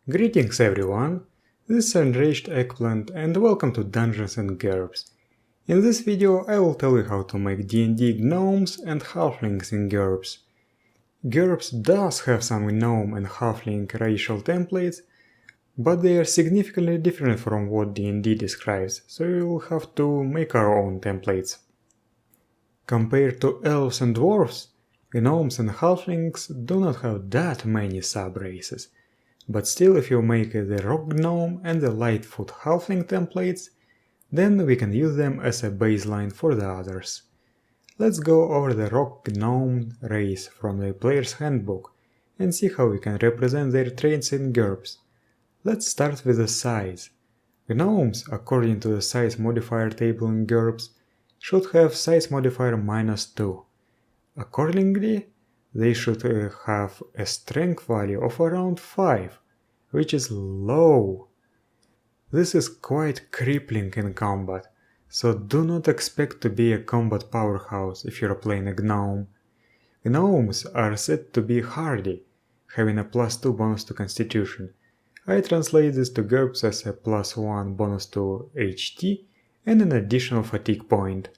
Greetings everyone, this is Enraged Eggplant and welcome to Dungeons and GURPS. In this video I will tell you how to make D&D gnomes and halflings in GURPS. GURPS does have some gnome and halfling racial templates, but they are significantly different from what D&D describes, so we will have to make our own templates. Compared to elves and dwarves, gnomes and halflings do not have that many sub-races. But still, if you make the rock gnome and the lightfoot halfling templates, then we can use them as a baseline for the others. Let's go over the rock gnome race from the player's handbook and see how we can represent their traits in GURPS. Let's start with the size. Gnomes, according to the size modifier table in GURPS, should have size modifier -2. Accordingly, they should have a strength value of around 5, which is low. This is quite crippling in combat, so do not expect to be a combat powerhouse if you're playing a gnome. Gnomes are said to be hardy, having a +2 bonus to constitution. I translate this to GURPS as a +1 bonus to HT and an additional fatigue point.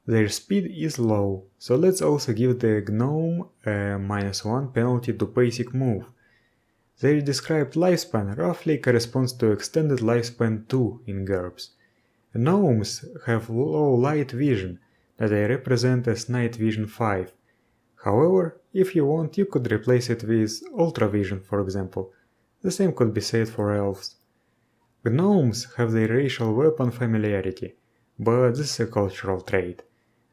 Their speed is low, so let's also give the gnome a -1 penalty to basic move. Their described lifespan roughly corresponds to extended lifespan 2 in GURPS. Gnomes have low light vision that I represent as night vision 5. However, if you want, you could replace it with ultravision, for example. The same could be said for elves. Gnomes have their racial weapon familiarity, but this is a cultural trait.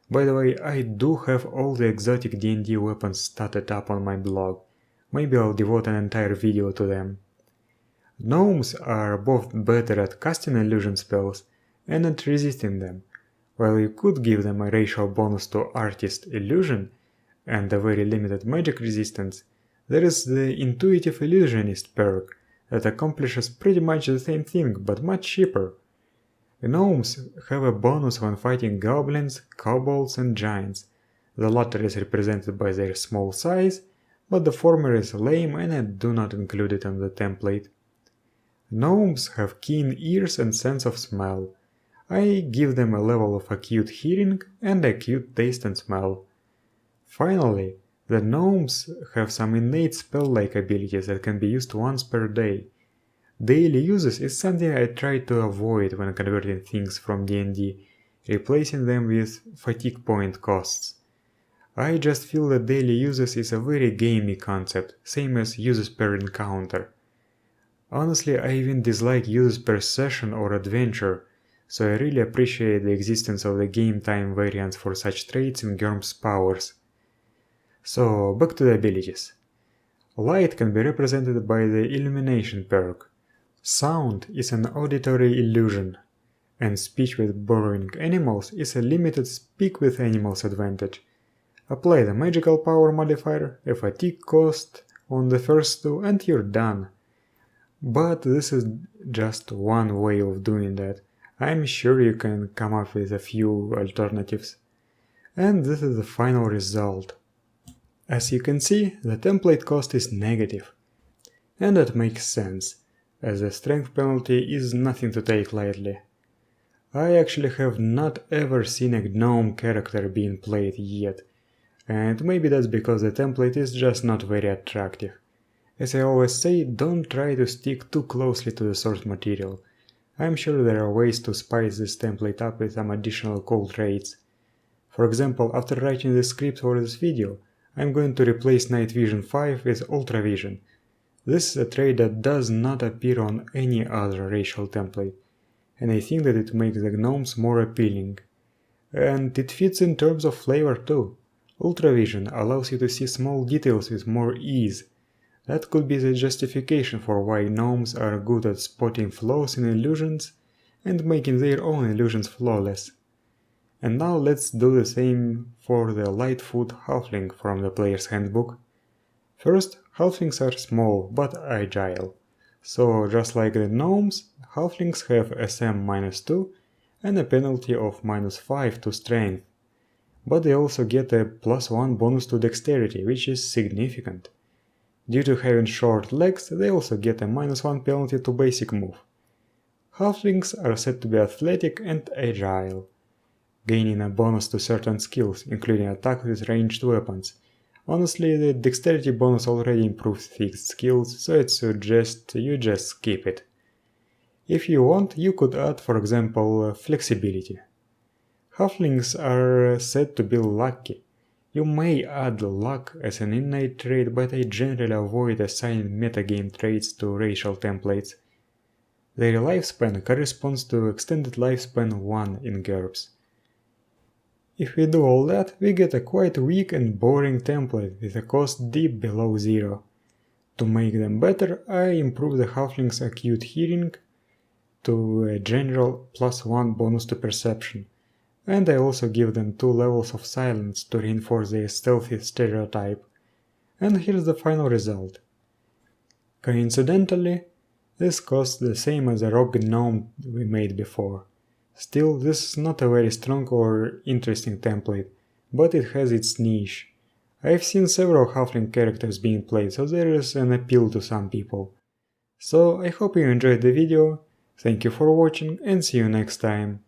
By the way, I do have all the exotic D&D weapons statted up on my blog. Maybe I'll devote an entire video to them. Gnomes are both better at casting illusion spells and at resisting them. While you could give them a racial bonus to artist illusion and a very limited magic resistance, there is the intuitive illusionist perk that accomplishes pretty much the same thing but much cheaper. Gnomes have a bonus when fighting goblins, kobolds and giants. The latter is represented by their small size, but the former is lame and I do not include it on the template. Gnomes have keen ears and sense of smell. I give them a level of acute hearing and acute taste and smell. Finally, the gnomes have some innate spell-like abilities that can be used once per day. Daily uses is something I try to avoid when converting things from D&D, replacing them with fatigue point costs. I just feel that daily uses is a very gamey concept, same as uses per encounter. Honestly, I even dislike uses per session or adventure, so I really appreciate the existence of the game time variants for such traits in GURPS powers. So, back to the abilities. Light can be represented by the illumination perk. Sound is an auditory illusion, and speech with burrowing animals is a limited speak with animals advantage. Apply the magical power modifier, a fatigue cost on the first two, and you're done. But this is just one way of doing that. I'm sure you can come up with a few alternatives. And this is the final result. As you can see, the template cost is negative. And that makes sense, as the strength penalty is nothing to take lightly. I actually have not ever seen a gnome character being played yet, and maybe that's because the template is just not very attractive. As I always say, don't try to stick too closely to the source material. I'm sure there are ways to spice this template up with some additional cool traits. For example, after writing the script for this video, I'm going to replace Night Vision 5 with Ultravision. This is a trait that does not appear on any other racial template, and I think that it makes the gnomes more appealing. And it fits in terms of flavor too. Ultravision allows you to see small details with more ease. That could be the justification for why gnomes are good at spotting flaws in illusions and making their own illusions flawless. And now let's do the same for the Lightfoot halfling from the player's handbook. First, halflings are small but agile. So just like the gnomes, halflings have SM -2 and a penalty of -5 to strength. But they also get a +1 bonus to dexterity, which is significant. Due to having short legs, they also get a -1 penalty to basic move. Halflings are said to be athletic and agile, gaining a bonus to certain skills, including attack with ranged weapons. Honestly, the dexterity bonus already improves fixed skills, so I'd suggest you just skip it. If you want, you could add, for example, flexibility. Halflings are said to be lucky. You may add luck as an innate trait, but I generally avoid assigning metagame traits to racial templates. Their lifespan corresponds to extended lifespan 1 in GURPS. If we do all that, we get a quite weak and boring template with a cost deep below 0. To make them better, I improve the Halfling's acute hearing to a general +1 bonus to perception, and I also give them 2 levels of silence to reinforce their stealthy stereotype. And here's the final result. Coincidentally, this costs the same as the rock gnome we made before. Still, this is not a very strong or interesting template, but it has its niche. I've seen several halfling characters being played, so there is an appeal to some people. So I hope you enjoyed the video, thank you for watching and see you next time.